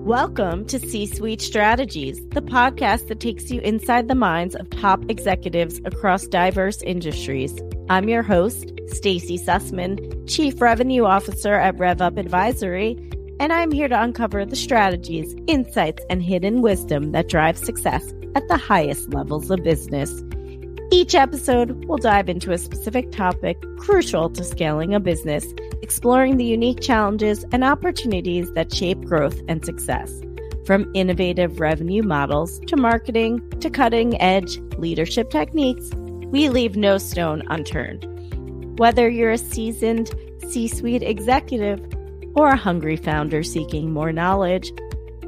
Welcome to C-Suite Strategies, the podcast that takes you inside the minds of top executives across diverse industries. I'm your host, Stacie Sussman, Chief Revenue Officer at RevUp Advisory, and I'm here to uncover the strategies, insights, and hidden wisdom that drive success at the highest levels of business. Each episode will dive into a specific topic crucial to scaling a business, exploring the unique challenges and opportunities that shape growth and success. From innovative revenue models to marketing to cutting-edge leadership techniques, we leave no stone unturned. Whether you're a seasoned C-suite executive or a hungry founder seeking more knowledge,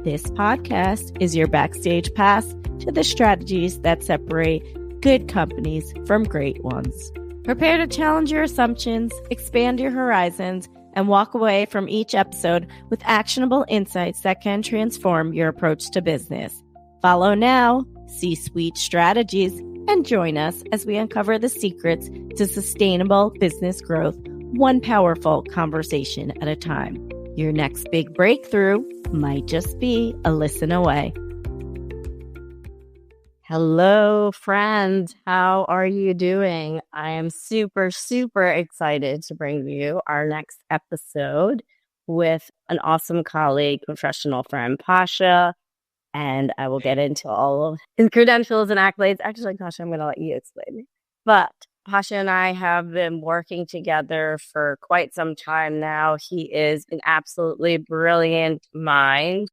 this podcast is your backstage pass to the strategies that separate good companies from great ones. Prepare to challenge your assumptions, expand your horizons, and walk away from each episode with actionable insights that can transform your approach to business. Follow now, C-Suite Strategies, and join us as we uncover the secrets to sustainable business growth, one powerful conversation at a time. Your next big breakthrough might just be a listen away. Hello, friend. How are you doing? I am super excited to bring you our next episode with an awesome colleague, professional friend, Pasha. And I will get into all of his credentials and accolades. Actually, Pasha, I'm going to let you explain. But Pasha and I have been working together for quite some time now. He is an absolutely brilliant mind.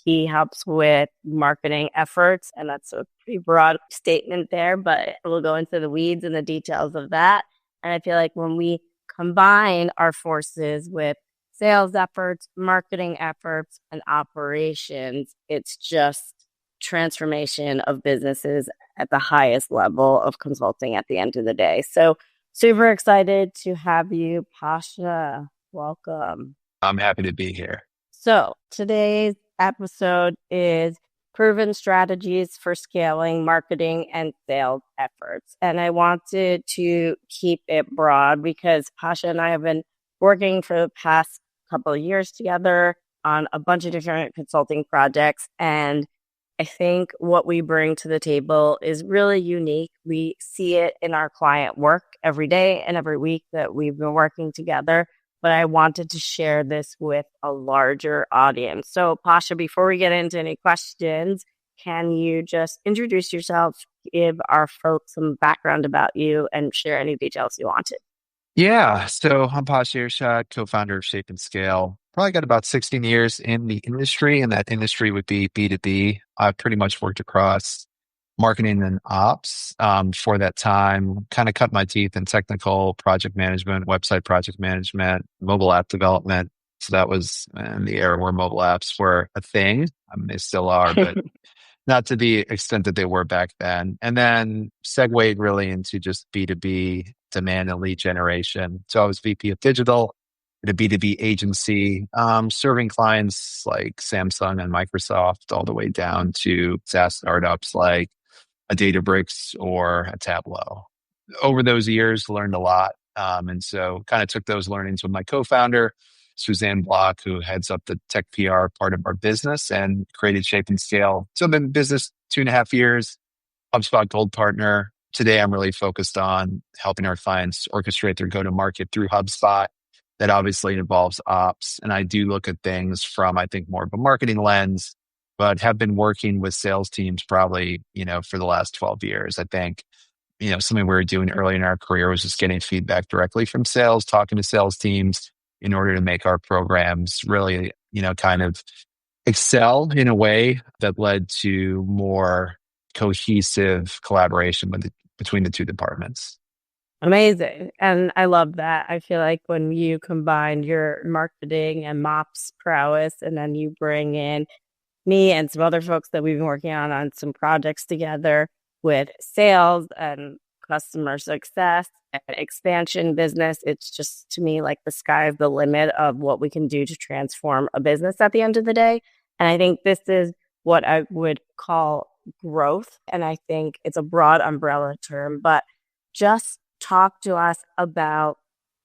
He helps with marketing efforts, and that's a pretty broad statement there, but we'll go into the weeds and the details of that. And I feel like when we combine our forces with sales efforts, marketing efforts, and operations, it's just transformation of businesses at the highest level of consulting at the end of the day. So super excited to have you, Pasha. Welcome. I'm happy to be here. So today's episode is proven strategies for scaling marketing and sales efforts. And I wanted to keep it broad because Pasha and I have been working for the past couple of years together on a bunch of different consulting projects. And I think what we bring to the table is really unique. We see it in our client work every day and every week that we've been working together. But I wanted to share this with a larger audience. So, Pasha, before we get into any questions, can you just introduce yourself, give our folks some background about you, and share any details you wanted? Yeah, so I'm Pasha Irshad, co-founder of Shape and Scale. Probably got about 16 years in the industry, and that industry would be B2B. I've pretty much worked across marketing and ops for that time, kind of cut my teeth in technical project management, website project management, mobile app development. So that was in the era where mobile apps were a thing. I mean, they still are, but not to the extent that they were back then. And then segued really into just B2B demand and lead generation. So I was VP of digital at a B2B agency, serving clients like Samsung and Microsoft all the way down to SaaS startups like a Databricks or a Tableau. Over those years, learned a lot. And so kind of took those learnings with my co-founder, Suzanne Block, who heads up the tech PR part of our business, and created Shape and Scale. So I've been in business 2.5 years, HubSpot Gold Partner. Today, I'm really focused on helping our clients orchestrate their go-to-market through HubSpot. That obviously involves ops. And I do look at things from, I think, more of a marketing lens, but have been working with sales teams probably, for the last 12 years. I think, something we were doing early in our career was just getting feedback directly from sales, talking to sales teams in order to make our programs really, kind of excel in a way that led to more cohesive collaboration between the two departments. Amazing. And I love that. I feel like when you combine your marketing and MOPS prowess, and then you bring in me and some other folks that we've been working on some projects together with sales and customer success and expansion business, it's just, to me, like the sky's the limit of what we can do to transform a business at the end of the day. And I think this is what I would call growth. And I think it's a broad umbrella term, but just talk to us about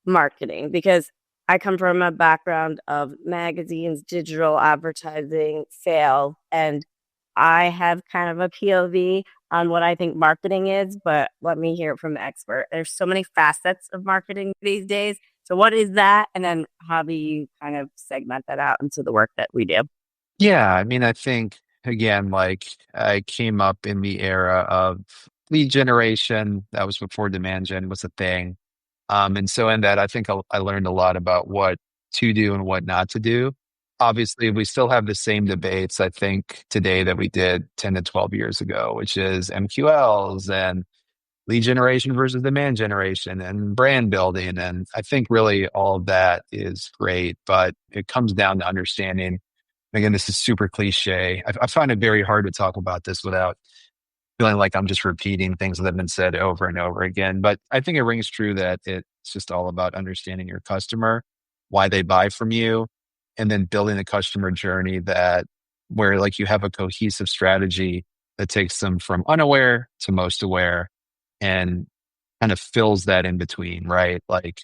marketing, because I come from a background of magazines, digital advertising, sales, and I have kind of a POV on what I think marketing is, but let me hear it from the expert. There's so many facets of marketing these days. So what is that? And then how do you kind of segment that out into the work that we do? Yeah, I mean, I think again, like I came up in the era of lead generation. That was before demand gen was a thing. And so in that, I think I learned a lot about what to do and what not to do. Obviously, we still have the same debates, I think, today that we did 10 to 12 years ago, which is MQLs and lead generation versus demand generation and brand building. And I think really all of that is great, but it comes down to understanding. Again, this is super cliche. I find it very hard to talk about this without feeling like I'm just repeating things that have been said over and over again. But I think it rings true that it's just all about understanding your customer, why they buy from you, and then building a customer journey that where like you have a cohesive strategy that takes them from unaware to most aware and kind of fills that in between, right? Like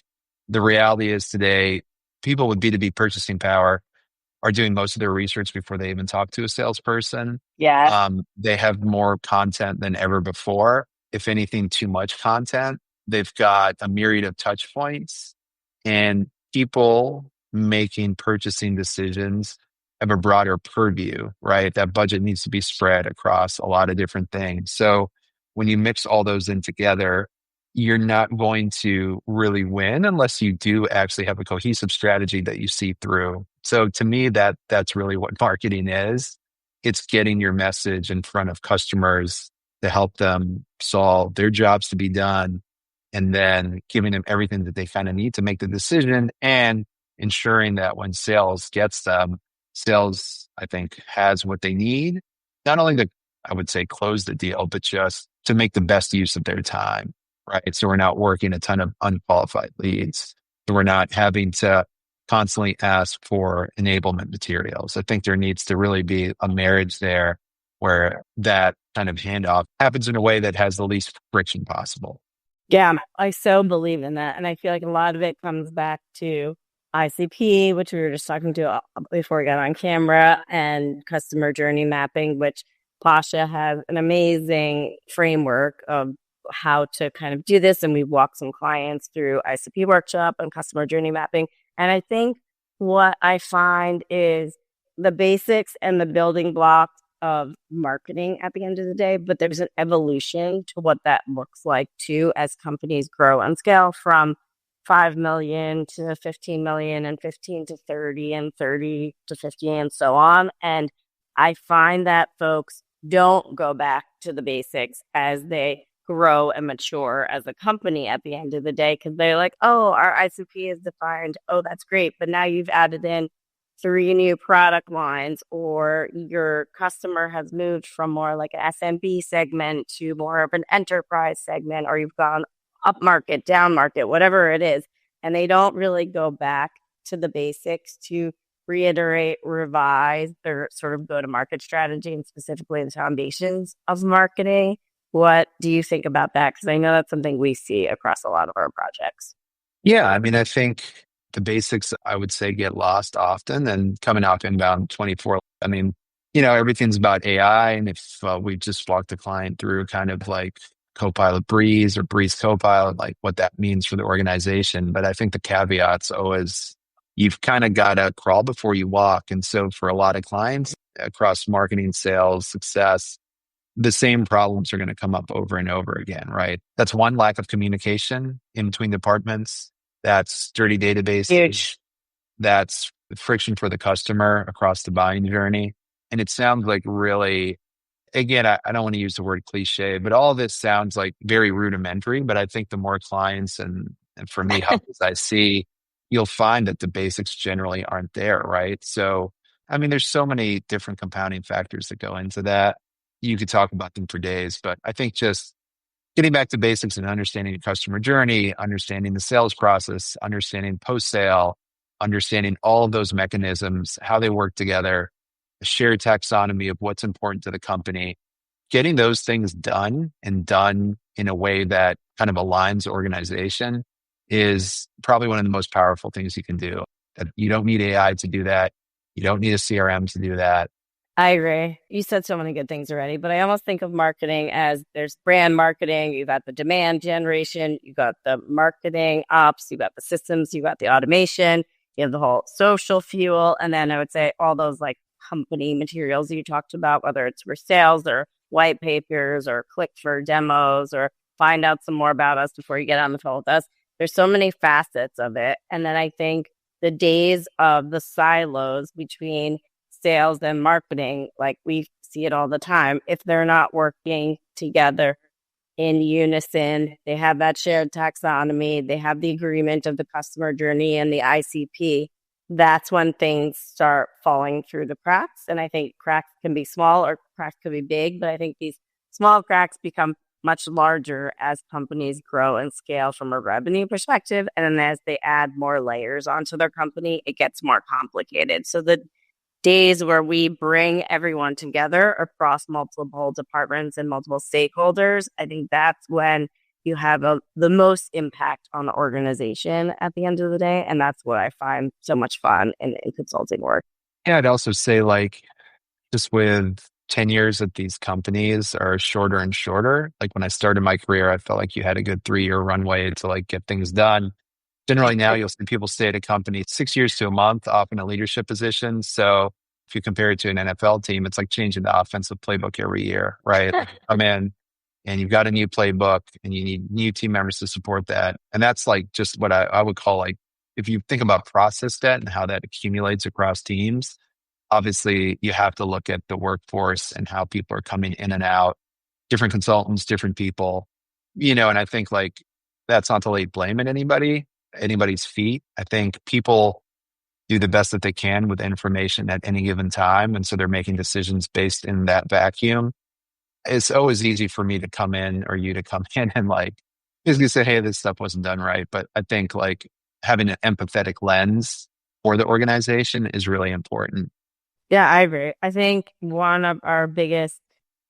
the reality is today, people with B2B purchasing power are doing most of their research before they even talk to a salesperson. Yeah. They have more content than ever before. If anything, too much content. They've got a myriad of touch points and people making purchasing decisions have a broader purview, right? That budget needs to be spread across a lot of different things. So when you mix all those in together, you're not going to really win unless you do actually have a cohesive strategy that you see through. So to me, that's really what marketing is. It's getting your message in front of customers to help them solve their jobs to be done, and then giving them everything that they kind of need to make the decision and ensuring that when sales gets them, sales, I think, has what they need, not only to, I would say, close the deal, but just to make the best use of their time, right? So we're not working a ton of unqualified leads. So we're not having to constantly ask for enablement materials. I think there needs to really be a marriage there where that kind of handoff happens in a way that has the least friction possible. Yeah, I so believe in that. And I feel like a lot of it comes back to ICP, which we were just talking to before we got on camera, and customer journey mapping, which Pasha has an amazing framework of how to kind of do this. And we've walked some clients through ICP workshop and customer journey mapping. And I think what I find is the basics and the building blocks of marketing at the end of the day, but there's an evolution to what that looks like too as companies grow and scale from 5 million to 15 million and 15 to 30 and 30 to 50 and so on. And I find that folks don't go back to the basics as they grow and mature as a company at the end of the day, because they're like, oh, our ICP is defined. Oh, that's great. But now you've added in 3 new product lines, or your customer has moved from more like an SMB segment to more of an enterprise segment, or you've gone up market, down market, whatever it is. And they don't really go back to the basics to reiterate, revise their sort of go-to-market strategy and specifically the foundations of marketing. What do you think about that? Because I know that's something we see across a lot of our projects. Yeah, I mean, I think the basics, I would say, get lost often. And coming out inbound 24, I mean, everything's about AI. And if we just walked a client through kind of like Copilot Breeze or Breeze Copilot, like what that means for the organization. But I think the caveat's always, you've kind of got to crawl before you walk. And so for a lot of clients across marketing, sales, success, the same problems are going to come up over and over again, right? That's one, lack of communication in between departments. That's dirty databases. Huge. That's friction for the customer across the buying journey. And it sounds like really, again, I don't want to use the word cliche, but all of this sounds like very rudimentary. But I think the more clients and for me, how I see, you'll find that the basics generally aren't there, right? So, I mean, there's so many different compounding factors that go into that. You could talk about them for days, but I think just getting back to basics and understanding your customer journey, understanding the sales process, understanding post-sale, understanding all of those mechanisms, how they work together, a shared taxonomy of what's important to the company, getting those things done and done in a way that kind of aligns the organization is probably one of the most powerful things you can do. You don't need AI to do that. You don't need a CRM to do that. I agree. You said so many good things already, but I almost think of marketing as there's brand marketing, you got the demand generation, you got the marketing ops, you got the systems, you got the automation, you have the whole social fuel. And then I would say all those like company materials you talked about, whether it's for sales or white papers or click for demos or find out some more about us before you get on the phone with us. There's so many facets of it. And then I think the days of the silos between sales and marketing, like we see it all the time. If they're not working together in unison, they have that shared taxonomy, they have the agreement of the customer journey and the ICP, that's when things start falling through the cracks. And I think cracks can be small or cracks could be big, but I think these small cracks become much larger as companies grow and scale from a revenue perspective. And then as they add more layers onto their company, it gets more complicated. So the days where we bring everyone together across multiple departments and multiple stakeholders, I think that's when you have the most impact on the organization at the end of the day. And that's what I find so much fun in consulting work. Yeah, I'd also say like just with 10 years at these companies are shorter and shorter. Like when I started my career, I felt like you had a good 3-year runway to like get things done. Generally now you'll see people stay at a company 6 years to a month, often a leadership position. So if you compare it to an NFL team, it's like changing the offensive playbook every year, right? Like come in and you've got a new playbook and you need new team members to support that. And that's like just what I would call like, if you think about process debt and how that accumulates across teams, obviously you have to look at the workforce and how people are coming in and out, different consultants, different people, and I think like that's not to lay blame at anybody's feet. I think people do the best that they can with information at any given time. And so they're making decisions based in that vacuum. It's always easy for me to come in or you to come in and like basically say, hey, this stuff wasn't done right. But I think like having an empathetic lens for the organization is really important. Yeah, I agree. I think one of our biggest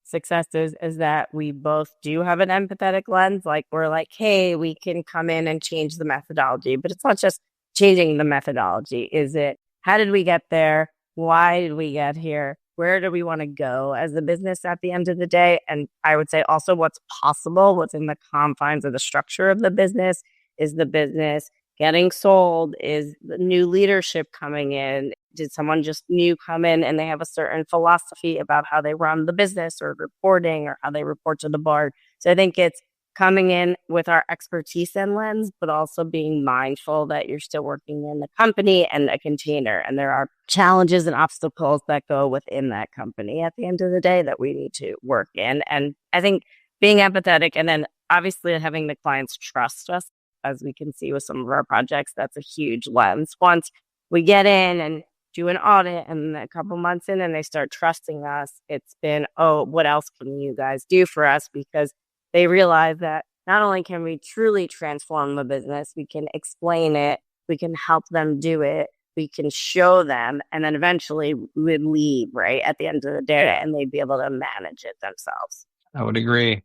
successes is that we both do have an empathetic lens. Like we're like, hey, we can come in and change the methodology, but it's not just changing the methodology. Is it, how did we get there? Why did we get here? Where do we want to go as a business at the end of the day? And I would say also what's possible within the confines of the structure of the business. Is the business getting sold? Is the new leadership coming in? Did someone just new come in and they have a certain philosophy about how they run the business or reporting or how they report to the board? So I think it's coming in with our expertise and lens, but also being mindful that you're still working in the company and a container. And there are challenges and obstacles that go within that company at the end of the day that we need to work in. And I think being empathetic and then obviously having the clients trust us, as we can see with some of our projects, that's a huge lens. Once we get in and do an audit and a couple months in and they start trusting us, it's been, oh, what else can you guys do for us? Because they realize that not only can we truly transform the business, we can explain it, we can help them do it, we can show them, and then eventually we would leave, right, at the end of the day, and they'd be able to manage it themselves. I would agree.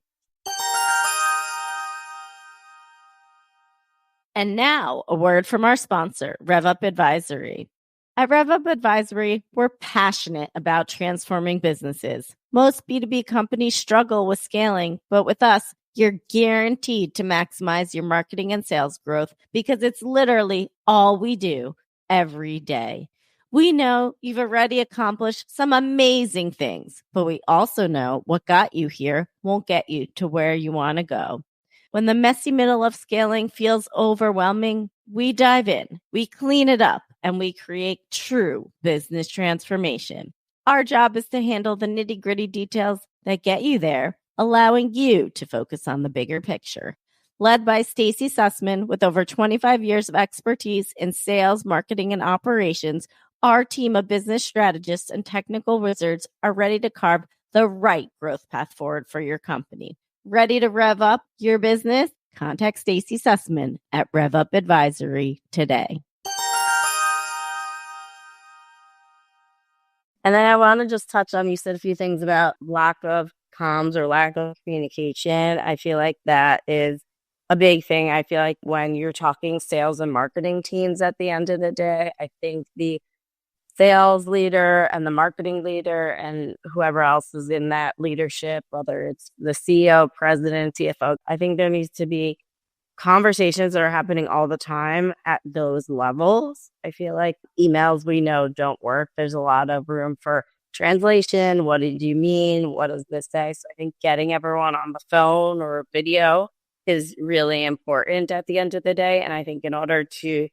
And now, a word from our sponsor, RevUp Advisory. At RevUp Advisory, we're passionate about transforming businesses. Most B2B companies struggle with scaling, but with us, you're guaranteed to maximize your marketing and sales growth because it's literally all we do every day. We know you've already accomplished some amazing things, but we also know what got you here won't get you to where you want to go. When the messy middle of scaling feels overwhelming, we dive in, we clean it up, and we create true business transformation. Our job is to handle the nitty-gritty details that get you there, allowing you to focus on the bigger picture. Led by Stacie Sussman, with over 25 years of expertise in sales, marketing, and operations, our team of business strategists and technical wizards are ready to carve the right growth path forward for your company. Ready to rev up your business? Contact Stacie Sussman at RevUp Advisory today. And then I want to just touch on, you said a few things about lack of comms or lack of communication. I feel like that is a big thing. I feel like when you're talking sales and marketing teams at the end of the day, I think the sales leader and the marketing leader and whoever else is in that leadership, whether it's the CEO, president, CFO, I think there needs to be conversations that are happening all the time at those levels. I feel like emails we know don't work. There's a lot of room for translation. What did you mean? What does this say? So I think getting everyone on the phone or video is really important at the end of the day. And I think in order to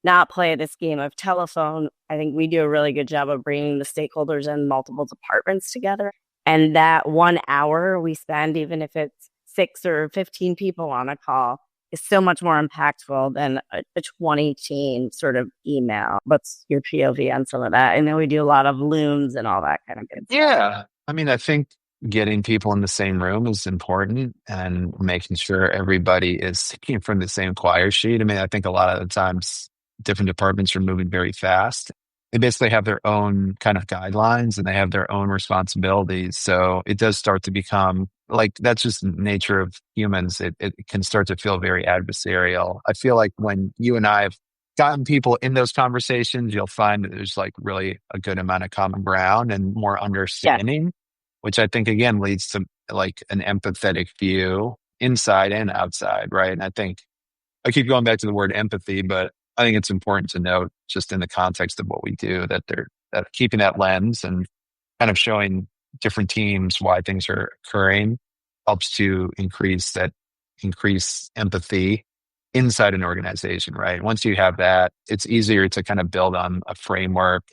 not play this game of telephone, I think we do a really good job of bringing the stakeholders and multiple departments together. And that 1 hour we spend, even if it's 6 or 15 people on a call, is so much more impactful than a 20 chain sort of email. What's your POV on some of that? I know we do a lot of looms and all that kind of good stuff. Yeah. I mean, I think getting people in the same room is important and making sure everybody is singing from the same choir sheet. I mean, I think a lot of the times different departments are moving very fast. They basically have their own kind of guidelines and they have their own responsibilities. So it does start to become like, that's just the nature of humans. It can start to feel very adversarial. I feel like when you and I have gotten people in those conversations, you'll find that there's like really a good amount of common ground and more understanding, which I think again leads to like an empathetic view inside and outside, right? And I think I keep going back to the word empathy, but I think it's important to note just in the context of what we do that that keeping that lens and kind of showing different teams why things are occurring helps to increase empathy inside an organization, right? Once you have that, it's easier to kind of build on a framework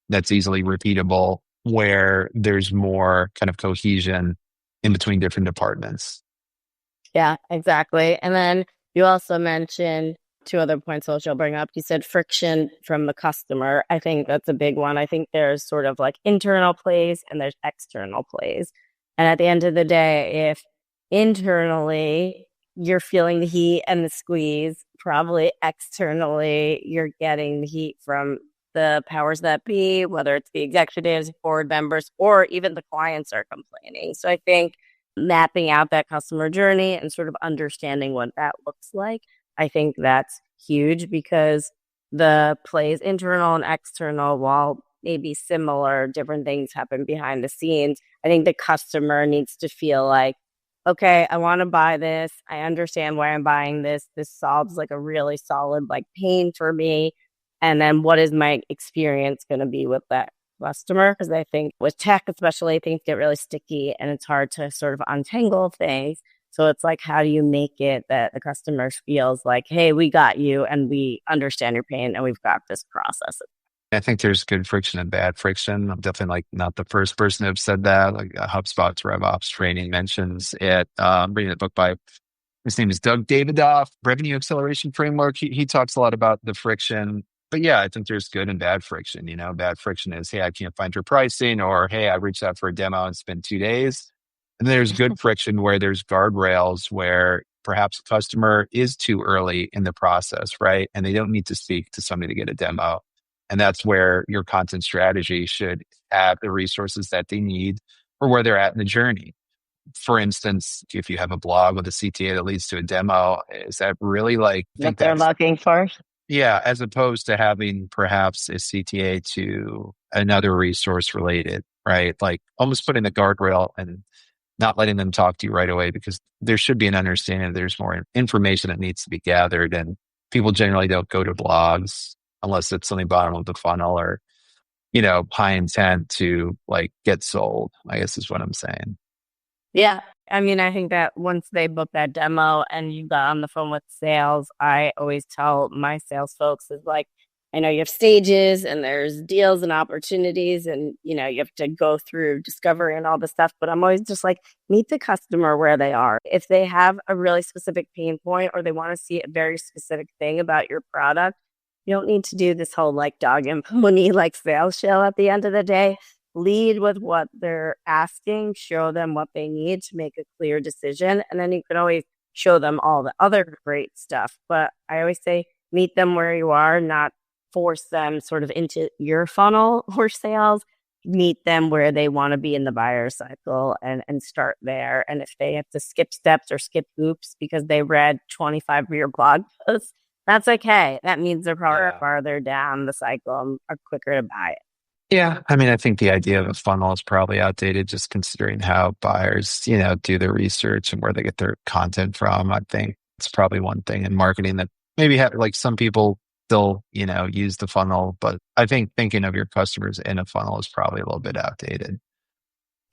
that's easily repeatable where there's more kind of cohesion in between different departments. Yeah, exactly. And then you also mentioned 2 other points I'll bring up. You said friction from the customer. I think that's a big one. I think there's sort of like internal plays and there's external plays. And at the end of the day, if internally you're feeling the heat and the squeeze, probably externally you're getting the heat from the powers that be, whether it's the executives, board members, or even the clients are complaining. So I think mapping out that customer journey and sort of understanding what that looks like, I think that's huge because the plays internal and external, while maybe similar, different things happen behind the scenes. I think the customer needs to feel like, okay, I want to buy this. I understand why I'm buying this. This solves like a really solid like pain for me. And then what is my experience going to be with that customer? Because I think with tech, especially, things get really sticky and it's hard to sort of untangle things. So it's like, how do you make it that the customer feels like, hey, we got you and we understand your pain and we've got this process. I think there's good friction and bad friction. I'm definitely like not the first person to have said that. Like HubSpot's RevOps training mentions it. I'm reading a book by, his name is Doug Davidoff, Revenue Acceleration Framework. He talks a lot about the friction. But yeah, I think there's good and bad friction. You know, bad friction is, hey, I can't find your pricing, or hey, I reached out for a demo and it's been 2 days. And there's good friction where there's guardrails where perhaps a customer is too early in the process, right? And they don't need to speak to somebody to get a demo. And that's where your content strategy should have the resources that they need for where they're at in the journey. For instance, if you have a blog with a CTA that leads to a demo, is that really like What they're looking for? Yeah, as opposed to having perhaps a CTA to another resource related, right? Like almost putting the guardrail and not letting them talk to you right away because there should be an understanding that there's more information that needs to be gathered. And people generally don't go to blogs unless it's on the bottom of the funnel or, you know, high intent to like get sold, I guess is what I'm saying. Yeah. I mean, I think that once they book that demo and you got on the phone with sales, I always tell my sales folks is like, I know you have stages and there's deals and opportunities and, you know, you have to go through discovery and all this stuff. But I'm always just like, meet the customer where they are. If they have a really specific pain point or they want to see a very specific thing about your product, you don't need to do this whole like dog and pony like sales show at the end of the day. Lead with what they're asking, show them what they need to make a clear decision. And then you can always show them all the other great stuff. But I always say, meet them where you are, not force them sort of into your funnel or sales. meet them where they want to be in the buyer cycle and start there. And if they have to skip steps or skip hoops because they read 25 of your blog posts, that's okay. That means they're probably farther down the cycle and are quicker to buy it. Yeah. I mean, I think the idea of a funnel is probably outdated just considering how buyers, do their research and where they get their content from. I think it's probably one thing in marketing that maybe have like some people still, use the funnel, but I think thinking of your customers in a funnel is probably a little bit outdated.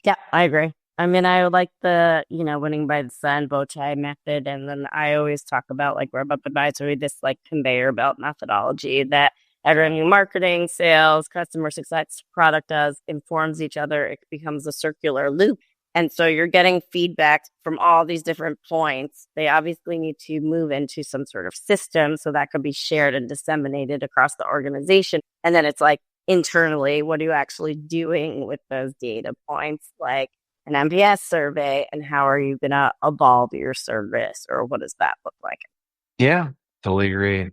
Yeah, I agree. I mean, I like the, winning by the sun, bow tie method. And then I always talk about like robot advisory, this like conveyor belt methodology that everything in marketing, sales, customer success, product does informs each other. It becomes a circular loop. And so you're getting feedback from all these different points. They obviously need to move into some sort of system so that could be shared and disseminated across the organization. And then it's like internally, what are you actually doing with those data points, like an NPS survey, and how are you going to evolve your service, or what does that look like? Yeah, totally agree.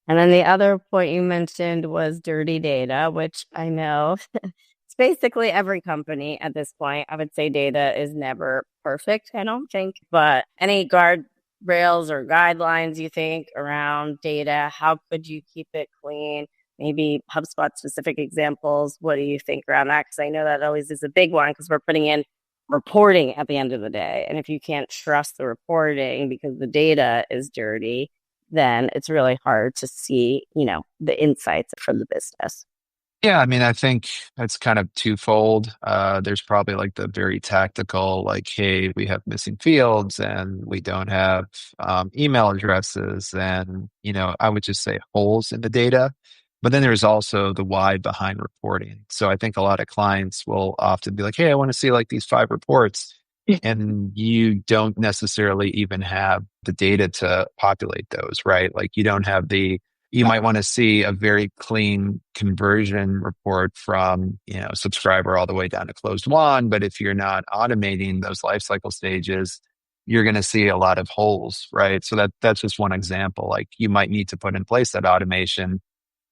And then the other point you mentioned was dirty data, which I know it's basically every company at this point. I would say data is never perfect, I don't think. But any guardrails or guidelines you think around data, how could you keep it clean? Maybe HubSpot specific examples. What do you think around that? Because I know that always is a big one because we're putting in reporting at the end of the day. And if you can't trust the reporting because the data is dirty, then it's really hard to see, the insights from the business. Yeah, I mean, I think that's kind of twofold. There's probably like the very tactical, like, hey, we have missing fields and we don't have email addresses and, I would just say holes in the data. But then there's also the why behind reporting. So I think a lot of clients will often be like, hey, I want to see like these 5 reports. And you don't necessarily even have the data to populate those, right? Like you don't have you might want to see a very clean conversion report from, subscriber all the way down to closed won. But if you're not automating those lifecycle stages, you're going to see a lot of holes, right? So that's just one example. Like you might need to put in place that automation.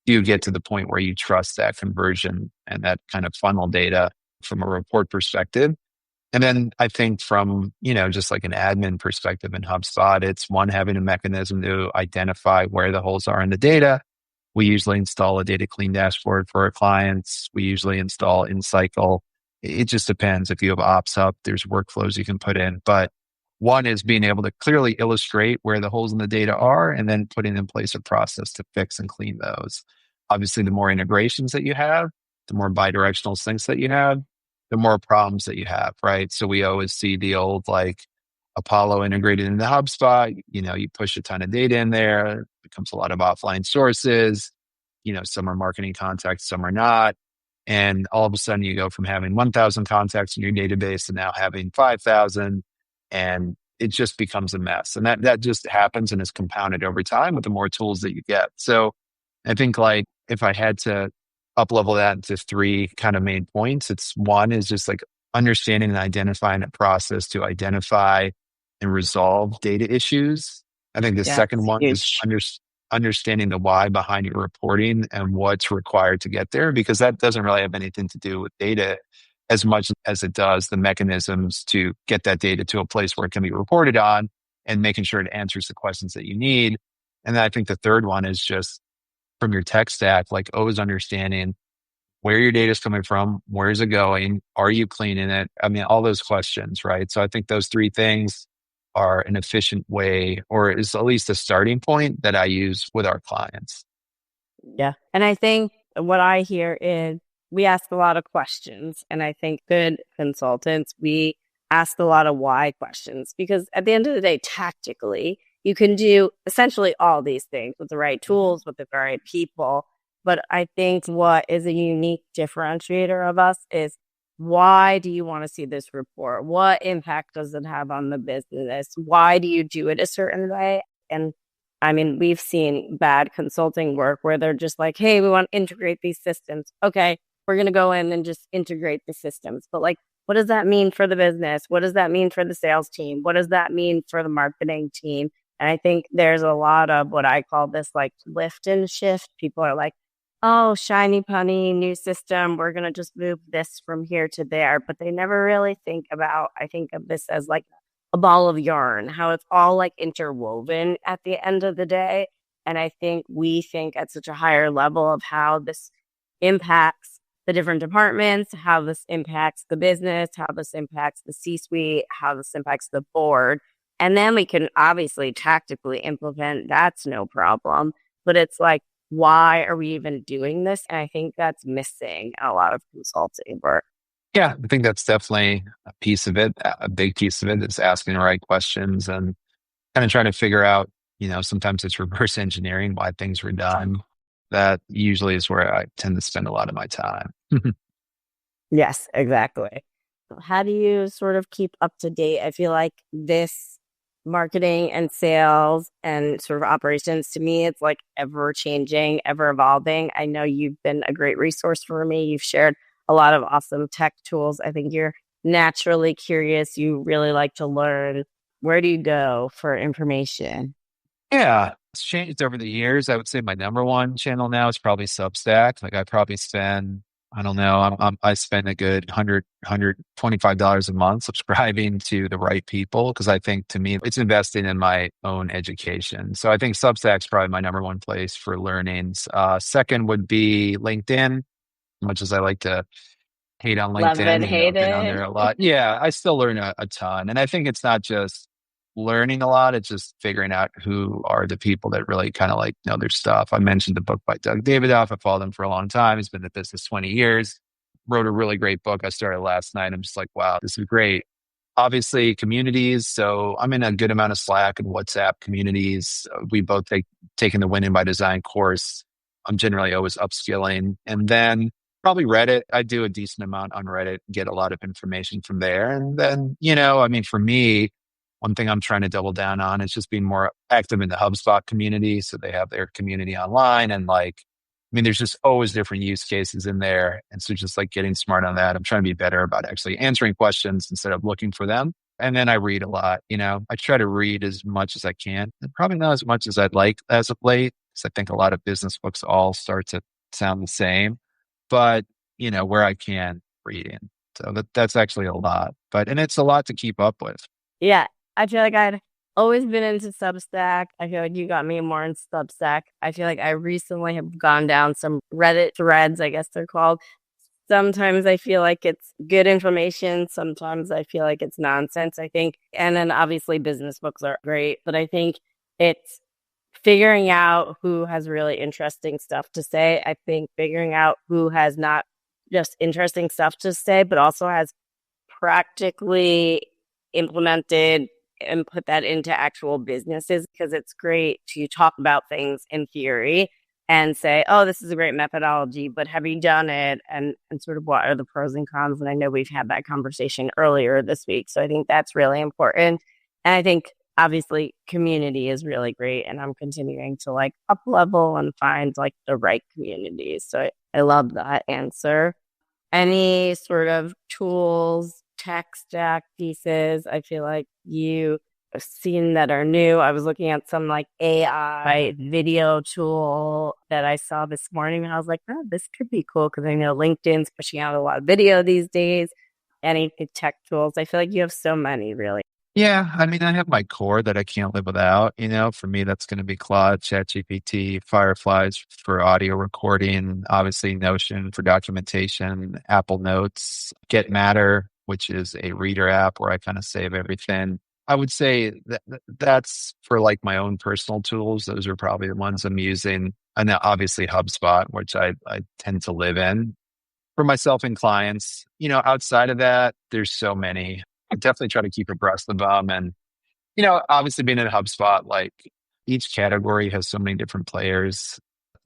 You get to the point where you trust that conversion and that kind of funnel data from a report perspective. And then I think from, just like an admin perspective in HubSpot, it's one, having a mechanism to identify where the holes are in the data. We usually install a data clean dashboard for our clients. We usually install InCycle. It just depends. If you have ops up, there's workflows you can put in. But one is being able to clearly illustrate where the holes in the data are and then putting in place a process to fix and clean those. Obviously, the more integrations that you have, the more bidirectional syncs that you have, the more problems that you have, right? So we always see the old like Apollo integrated into HubSpot. You push a ton of data in there, it becomes a lot of offline sources. Some are marketing contacts, some are not. And all of a sudden you go from having 1,000 contacts in your database to now having 5,000. And it just becomes a mess. And that just happens and is compounded over time with the more tools that you get. So I think like if I had to up level that into 3 kind of main points, it's one is just like understanding and identifying a process to identify and resolve data issues. I think the second one is understanding the why behind your reporting and what's required to get there, because that doesn't really have anything to do with data as much as it does the mechanisms to get that data to a place where it can be reported on and making sure it answers the questions that you need. And then I think the third one is just from your tech stack, like always understanding where your data is coming from, where is it going, are you cleaning it? I mean, all those questions, right? So I think those 3 things are an efficient way, or is at least a starting point that I use with our clients. Yeah. And I think what I hear is we ask a lot of questions. And I think good consultants, we ask a lot of why questions, because at the end of the day, tactically, you can do essentially all these things with the right tools, with the right people. But I think what is a unique differentiator of us is, why do you want to see this report? What impact does it have on the business? Why do you do it a certain way? And I mean, we've seen bad consulting work where they're just like, hey, we want to integrate these systems. Okay, we're going to go in and just integrate the systems. But like, what does that mean for the business? What does that mean for the sales team? What does that mean for the marketing team? And I think there's a lot of what I call this like lift and shift. People are like, oh, shiny punny, new system. We're going to just move this from here to there. But they never really think about, I think of this as like a ball of yarn, how it's all like interwoven at the end of the day. And I think we think at such a higher level of how this impacts the different departments, how this impacts the business, how this impacts the C suite, how this impacts the board. And then we can obviously tactically implement. That's no problem. But it's like, why are we even doing this? And I think that's missing a lot of consulting work. Yeah, I think that's definitely a piece of it. A big piece of it is asking the right questions and kind of trying to figure out, sometimes it's reverse engineering why things were done. That usually is where I tend to spend a lot of my time. Yes, exactly. How do you sort of keep up to date? I feel like this marketing and sales and sort of operations, to me, it's like ever changing, ever evolving. I know you've been a great resource for me. You've shared a lot of awesome tech tools. I think you're naturally curious. You really like to learn. Where do you go for information? Yeah, it's changed over the years. I would say my number one channel now is probably Substack. Like I probably spend, I don't know, I spend a good $125 a month subscribing to the right people because I think to me it's investing in my own education. So I think Substack's probably my number one place for learnings. Second would be LinkedIn. Much as I like to hate on Love LinkedIn, it, I've hate been on there it. a lot. Yeah, I still learn a ton. And I think it's not just learning a lot, it's just figuring out who are the people that really kind of like know their stuff. I mentioned the book by Doug Davidoff. I've followed him for a long time. He's been in the business 20 years, wrote a really great book. I started last night. I'm just like, wow, this is great. Obviously, communities. So I'm in a good amount of Slack and WhatsApp communities. We both taken the Winning by Design course. I'm generally always upskilling. And then probably Reddit. I do a decent amount on Reddit, get a lot of information from there. And then, I mean, for me, one thing I'm trying to double down on is just being more active in the HubSpot community. So they have their community online and there's just always different use cases in there. And so just like getting smart on that, I'm trying to be better about actually answering questions instead of looking for them. And then I read a lot, I try to read as much as I can, and probably not as much as I'd like as of late, because I think a lot of business books all start to sound the same, but where I can reading. So that's actually a lot, and it's a lot to keep up with. Yeah, I feel like I'd always been into Substack. I feel like you got me more in Substack. I feel like I recently have gone down some Reddit threads, I guess they're called. Sometimes I feel like it's good information. Sometimes I feel like it's nonsense, I think. And then obviously business books are great, but I think it's figuring out who has really interesting stuff to say. I think figuring out who has not just interesting stuff to say, but also has practically implemented and put that into actual businesses, because it's great to talk about things in theory and say, oh, this is a great methodology, but have you done it? And sort of what are the pros and cons? And I know we've had that conversation earlier this week. So I think that's really important. And I think obviously community is really great. And I'm continuing to like up level and find like the right communities. So I love that answer. Any sort of tools, tech stack pieces, I feel like you have seen that are new. I was looking at some like AI video tool that I saw this morning, and I was like, oh, this could be cool, because I know LinkedIn's pushing out a lot of video these days. Any tech tools? I feel like you have so many, really. Yeah, I mean, I have my core that I can't live without. For me, that's going to be Claude, ChatGPT, Fireflies for audio recording, obviously Notion for documentation, Apple Notes, Get Matter, which is a reader app where I kind of save everything. I would say that's for like my own personal tools. Those are probably the ones I'm using. And then obviously HubSpot, which I tend to live in for myself and clients. Outside of that, there's so many. I definitely try to keep abreast of them. And, obviously being in HubSpot, like each category has so many different players.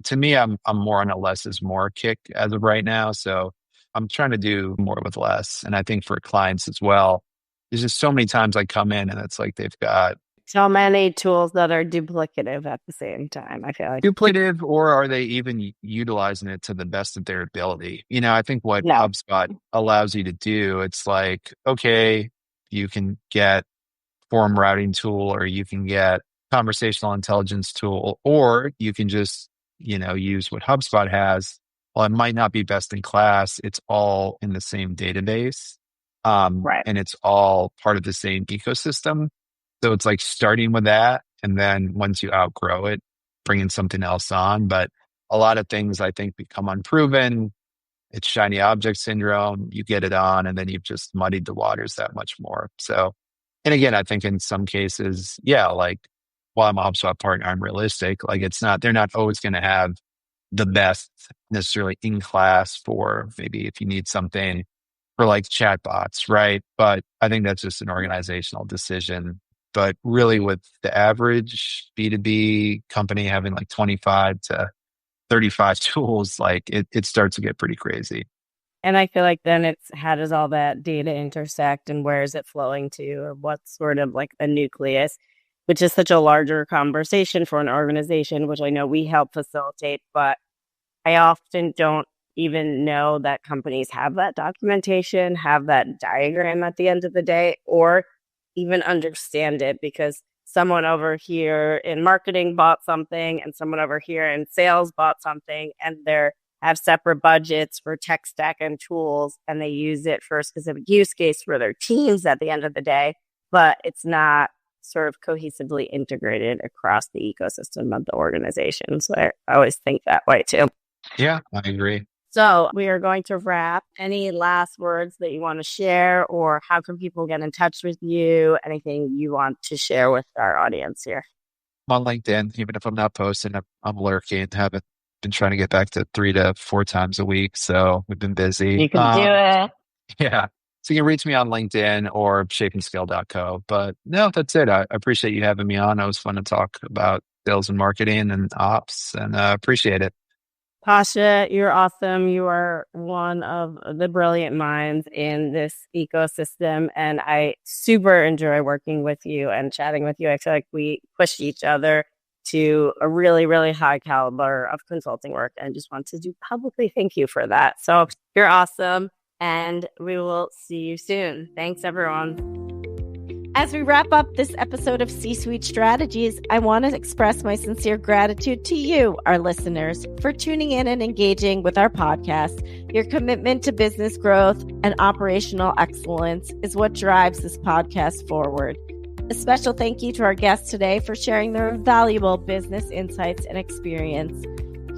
To me, I'm more on a less is more kick as of right now. So I'm trying to do more with less. And I think for clients as well, there's just so many times I come in and it's like they've got So many tools that are duplicative at the same time, I feel like. duplicative, or are they even utilizing it to the best of their ability? I think what No. HubSpot allows you to do, it's like, okay, you can get form routing tool, or you can get conversational intelligence tool, or you can just use what HubSpot has, well, it might not be best in class. It's all in the same database. Right. And it's all part of the same ecosystem. So it's like starting with that. And then once you outgrow it, bringing something else on. But a lot of things I think become unproven. It's shiny object syndrome. You get it on, and then you've just muddied the waters that much more. So, and again, I think in some cases, yeah, like while I'm a HubSpot partner, I'm realistic. Like they're not always going to have the best necessarily in class for maybe if you need something for like chatbots, right? But I think that's just an organizational decision. But really with the average B2B company having like 25 to 35 tools, like it starts to get pretty crazy. And I feel like then it's how does all that data intersect and where is it flowing to, or what's sort of like the nucleus, which is such a larger conversation for an organization, which I know we help facilitate, but I often don't even know that companies have that documentation, have that diagram at the end of the day, or even understand it, because someone over here in marketing bought something and someone over here in sales bought something, and they have separate budgets for tech stack and tools, and they use it for a specific use case for their teams at the end of the day, but it's not sort of cohesively integrated across the ecosystem of the organization. So I always think that way too. Yeah, I agree. So we are going to wrap. Any last words that you want to share, or how can people get in touch with you? Anything you want to share with our audience here? I'm on LinkedIn, even if I'm not posting, I'm lurking. Haven't been trying to get back to 3 to 4 times a week. So we've been busy. You can do it. Yeah. So you can reach me on LinkedIn or shapeandscale.co. But no, that's it. I appreciate you having me on. It was fun to talk about sales and marketing and ops, and appreciate it. Pasha, you're awesome. You are one of the brilliant minds in this ecosystem, and I super enjoy working with you and chatting with you. I feel like we push each other to a really, really high caliber of consulting work, and just want to publicly thank you for that. So you're awesome, and we will see you soon. Thanks, everyone. As we wrap up this episode of C-Suite Strategies, I want to express my sincere gratitude to you, our listeners, for tuning in and engaging with our podcast. Your commitment to business growth and operational excellence is what drives this podcast forward. A special thank you to our guests today for sharing their valuable business insights and experience.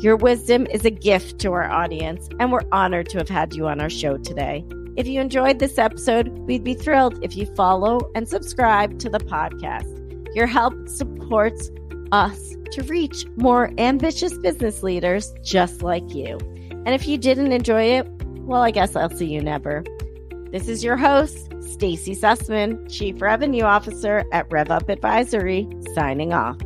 Your wisdom is a gift to our audience, and we're honored to have had you on our show today. If you enjoyed this episode, we'd be thrilled if you follow and subscribe to the podcast. Your help supports us to reach more ambitious business leaders just like you. And if you didn't enjoy it, well, I guess I'll see you never. This is your host, Stacie Sussman, Chief Revenue Officer at RevUp Advisory, signing off.